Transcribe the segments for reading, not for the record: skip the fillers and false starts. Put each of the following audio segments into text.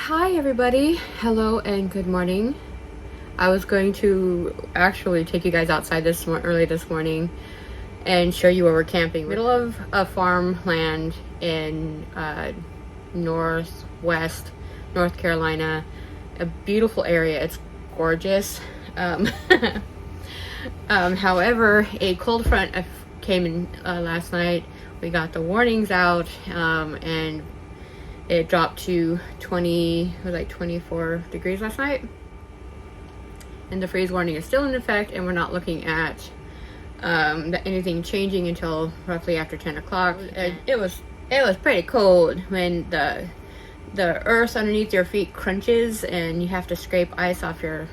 Hi everybody, hello and good morning. I was going to actually take you guys outside early this morning and show you where we're camping. Middle of a farmland in northwest North Carolina. A beautiful area, it's gorgeous. However, a cold front came in last night. We got the warnings out and it dropped to 24 degrees last night. And the freeze warning is still in effect, and we're not looking at anything changing until roughly after 10 o'clock. It was pretty cold when the earth underneath your feet crunches and you have to scrape ice off your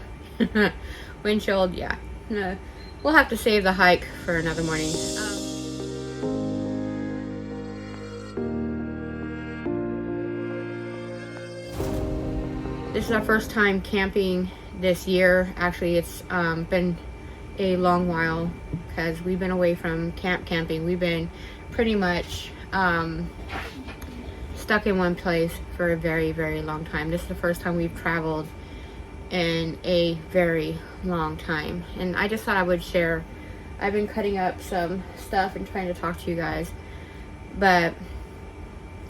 windshield. Yeah, we'll have to save the hike for another morning. This is our first time camping this year. Actually, it's been a long while because we've been away from camping. We've been pretty much stuck in one place for a very, very long time. This is the first time we've traveled in a very long time. And I just thought I would share. I've been cutting up some stuff and trying to talk to you guys, but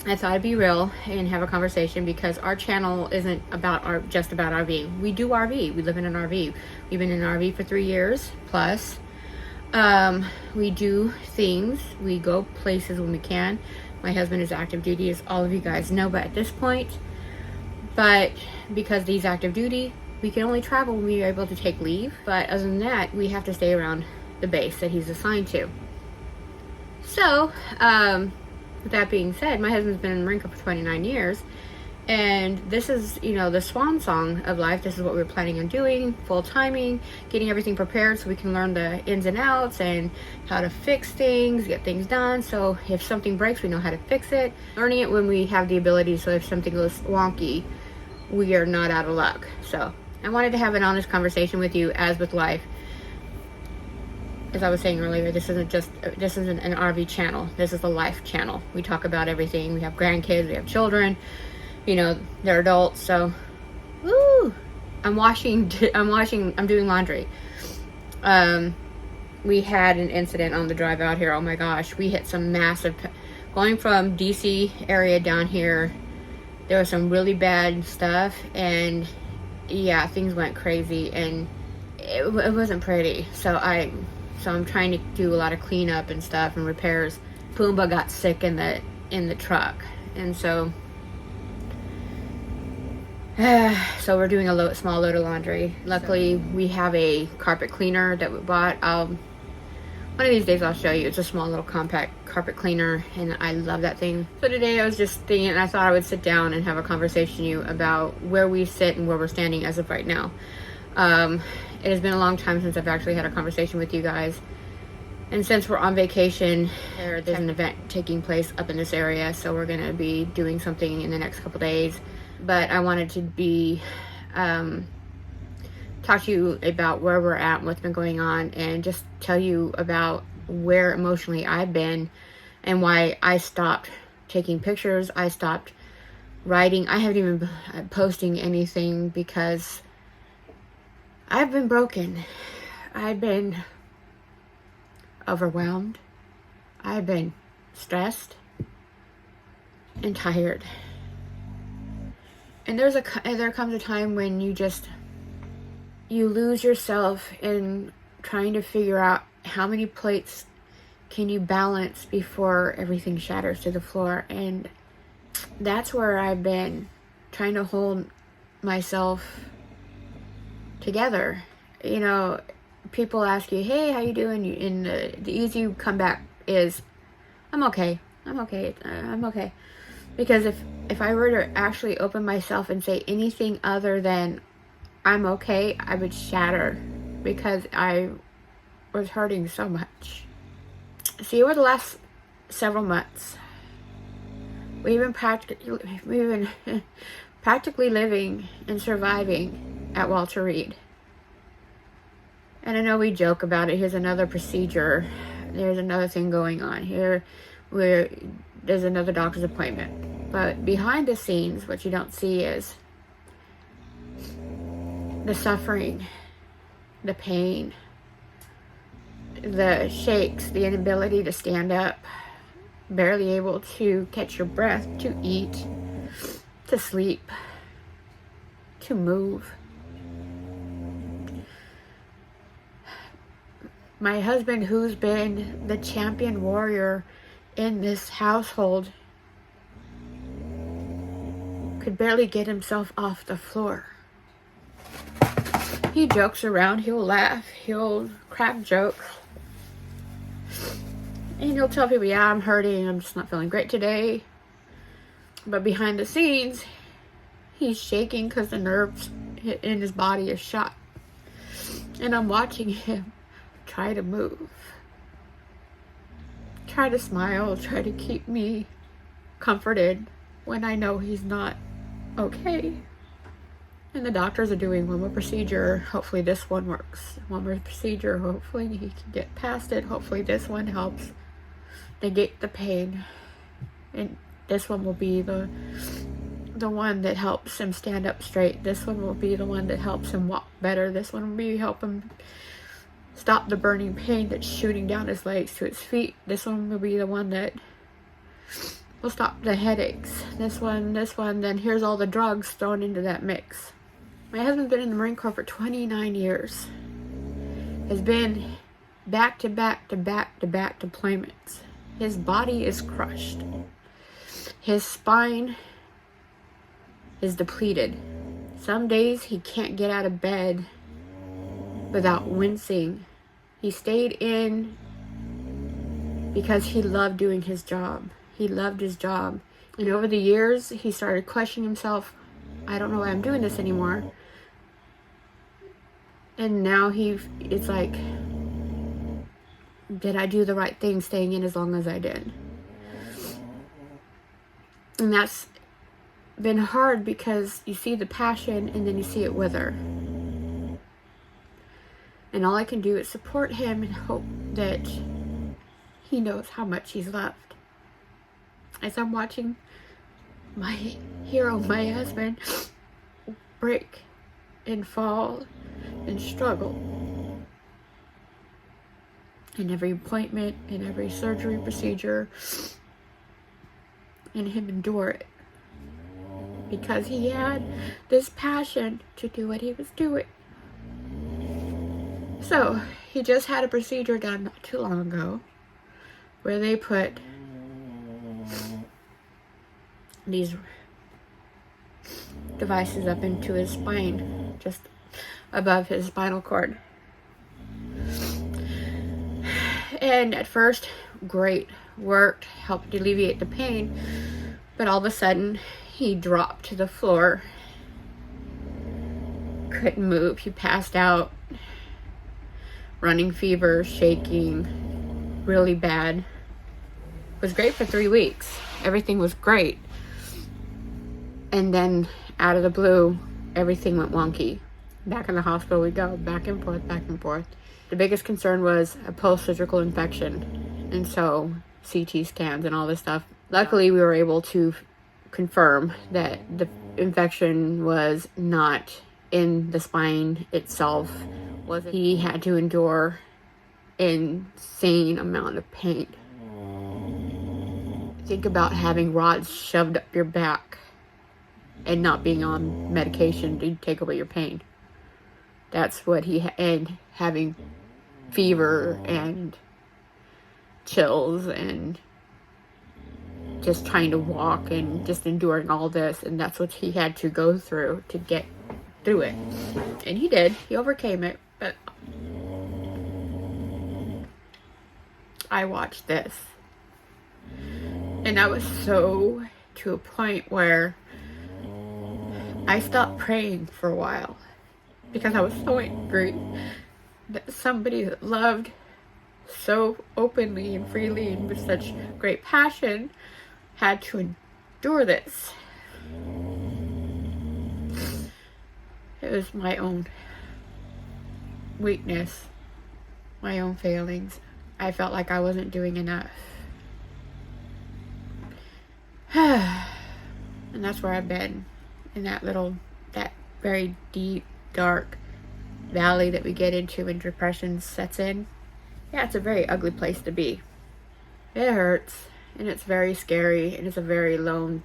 I thought I'd be real and have a conversation because our channel isn't just about RV. We do RV. We live in an RV. We've been in an RV for 3 years plus. We do things. We go places when we can. My husband is active duty, as all of you guys know, but at this point, because he's active duty, we can only travel when we are able to take leave. But other than that, we have to stay around the base that he's assigned to. So, with that being said, my husband's been in the Marine Corps for 29 years, and this is, the swan song of life. This is what we're planning on doing, full timing, getting everything prepared so we can learn the ins and outs and how to fix things, get things done. So if something breaks, we know how to fix it. Learning it when we have the ability, so if something goes wonky, we are not out of luck. So I wanted to have an honest conversation with you, as with life. As I was saying earlier, this isn't an RV channel. This is a life channel. We talk about everything. We have grandkids, we have children, they're adults. So, woo! I'm doing laundry. We had an incident on the drive out here. Oh my gosh, we hit some massive, going from DC area down here, there was some really bad stuff, and yeah, things went crazy, and it wasn't pretty. So I'm trying to do a lot of cleanup and stuff and repairs. Pumbaa got sick in the truck, and so we're doing a small load of laundry. Luckily, we have a carpet cleaner that we bought. One of these days I'll show you. It's a small little compact carpet cleaner, and I love that thing. So today I was just thinking, and I thought I would sit down and have a conversation with you about where we sit and where we're standing as of right now. It has been a long time since I've actually had a conversation with you guys. And since we're on vacation, there's an event taking place up in this area, so we're going to be doing something in the next couple days. But I wanted to talk to you about where we're at and what's been going on, and just tell you about where emotionally I've been and why I stopped taking pictures. I stopped writing. I haven't even been posting anything because I've been broken. I've been overwhelmed. I've been stressed and tired. And there comes a time when you lose yourself in trying to figure out how many plates can you balance before everything shatters to the floor. And that's where I've been trying to hold myself together. People ask you, hey, how you doing? And the easy comeback is, I'm okay. Because if I were to actually open myself and say anything other than I'm okay, I would shatter because I was hurting so much. See, over the last several months, we've been practically living and surviving at Walter Reed. And I know we joke about it. Here's another procedure. There's another thing going on here. There's another doctor's appointment. But behind the scenes, what you don't see is the suffering, the pain, the shakes, the inability to stand up, barely able to catch your breath, to eat, to sleep, to move. My husband, who's been the champion warrior in this household, could barely get himself off the floor. He jokes around, he'll laugh, he'll crack jokes. And he'll tell people, yeah, I'm hurting, I'm just not feeling great today. But behind the scenes, he's shaking because the nerves in his body is shot. And I'm watching him try to move, try to smile, try to keep me comforted when I know he's not okay. And the doctors are doing one more procedure. Hopefully this one works. One more procedure. Hopefully he can get past it. Hopefully this one helps negate the pain. And this one will be the one that helps him stand up straight. This one will be the one that helps him walk better. This one will be help him stop the burning pain that's shooting down his legs to his feet. This one will be the one that will stop the headaches. This one, then here's all the drugs thrown into that mix. My husband's been in the Marine Corps for 29 years. Has been back to back deployments. His body is crushed. His spine is depleted. Some days he can't get out of bed without wincing. He stayed in because he loved doing his job. He loved his job. And over the years, he started questioning himself, I don't know why I'm doing this anymore. And now it's like, did I do the right thing staying in as long as I did? And that's been hard because you see the passion and then you see it wither. And all I can do is support him and hope that he knows how much he's loved. As I'm watching my hero, my husband, break and fall and struggle. In every appointment, in every surgery procedure, and him endure it. Because he had this passion to do what he was doing. So, he just had a procedure done not too long ago where they put these devices up into his spine, just above his spinal cord. And at first, great, worked, helped alleviate the pain, but all of a sudden, he dropped to the floor, couldn't move, he passed out, running fever, shaking, really bad. Was great for 3 weeks. Everything was great. And then, out of the blue, everything went wonky. Back in the hospital we go, back and forth, back and forth. The biggest concern was a post-surgical infection. And so, CT scans and all this stuff. Luckily, we were able to confirm that the infection was not in the spine itself. He had to endure an insane amount of pain. Think about having rods shoved up your back and not being on medication to take away your pain. That's what and having fever and chills and just trying to walk and just enduring all this, and that's what he had to go through to get through it. And he did. He overcame it, but I watched this. And I was so to a point where I stopped praying for a while because I was so angry that somebody that loved so openly and freely and with such great passion had to endure this. It was my own weakness, my own failings. I felt like I wasn't doing enough. And that's where I've been, in that very deep dark valley that we get into when depression sets in. Yeah, it's a very ugly place to be. It hurts, and it's very scary, and it's a very lonely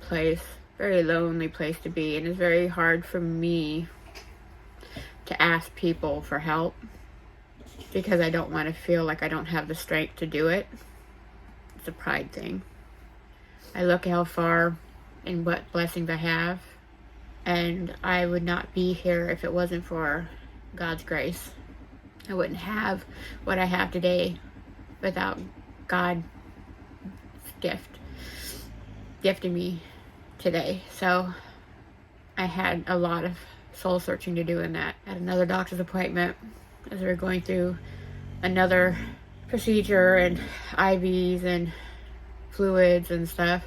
place to be, and it's very hard for me to ask people for help because I don't want to feel like I don't have the strength to do it. It's a pride thing. I look how far and what blessings I have, and I would not be here if it wasn't for God's grace. I wouldn't have what I have today without God's gifting me today. So I had a lot of soul searching to do in that. At another doctor's appointment as we were going through another procedure and IVs and fluids and stuff.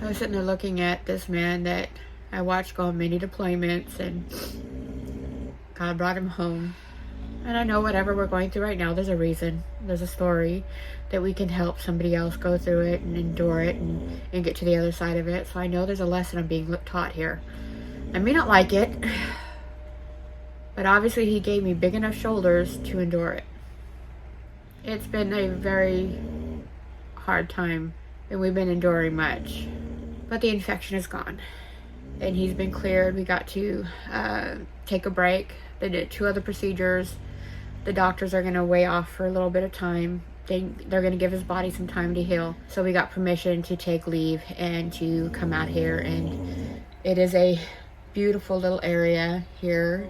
I was sitting there looking at this man that I watched go on many deployments, and God brought him home. And I know whatever we're going through right now, there's a reason, there's a story that we can help somebody else go through it and endure it and get to the other side of it. So I know there's a lesson I'm being taught here. I may not like it, but obviously he gave me big enough shoulders to endure it. It's been a very hard time, and we've been enduring much. But the infection is gone, and he's been cleared. We got to take a break. They did 2 other procedures. The doctors are going to weigh off for a little bit of time. They're going to give his body some time to heal. So we got permission to take leave and to come out here, and it is a beautiful little area here.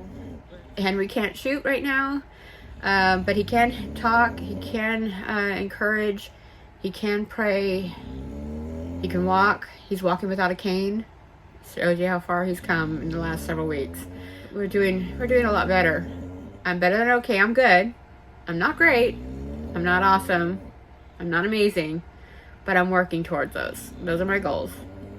Henry can't shoot right now, but he can talk, he can encourage, he can pray, he can walk. He's walking without a cane. Shows you how far he's come in the last several weeks. We're doing a lot better. I'm better than okay. I'm good. I'm not great. I'm not awesome. I'm not amazing, but I'm working towards those. Those are my goals.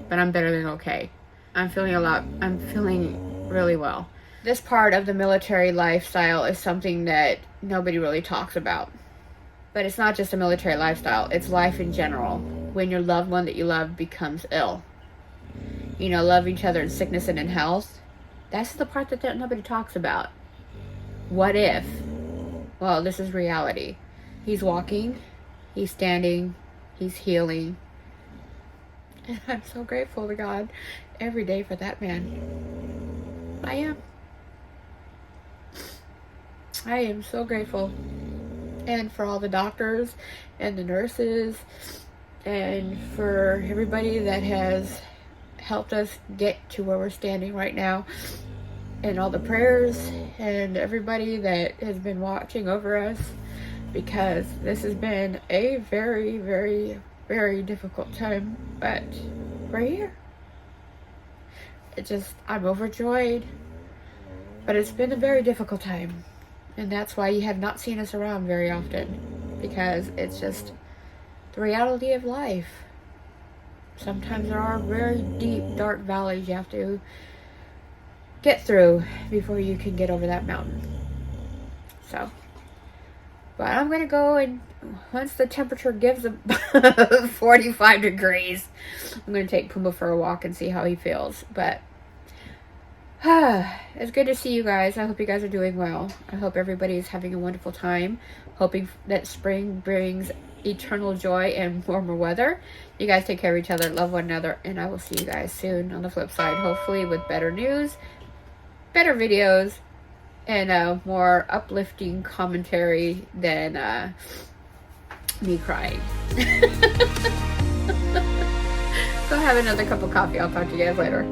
But I'm better than okay. I'm feeling really well. This part of the military lifestyle is something that nobody really talks about. But it's not just a military lifestyle. It's life in general. When your loved one that you love becomes ill. You know, love each other in sickness and in health. That's the part that nobody talks about. What if? Well, this is reality. He's walking, he's standing, he's healing. And I'm so grateful to God every day for that man. I am so grateful. And for all the doctors and the nurses and for everybody that has helped us get to where we're standing right now, and all the prayers and everybody that has been watching over us, because this has been a very, very, very difficult time, but we're here. I'm overjoyed, but it's been a very difficult time, and that's why you have not seen us around very often, because it's just the reality of life. Sometimes there are very deep, dark valleys you have to get through before you can get over that mountain. So, but I'm gonna go, and once the temperature gives 45 degrees, I'm gonna take Puma for a walk and see how he feels. But it's good to see you guys. I hope you guys are doing well. I hope everybody is having a wonderful time, hoping that spring brings eternal joy and warmer weather. You guys take care of each other, love one another, and I will see you guys soon on the flip side, hopefully with better news, better videos, and more uplifting commentary than me crying. Go have another cup of coffee. I'll talk to you guys later.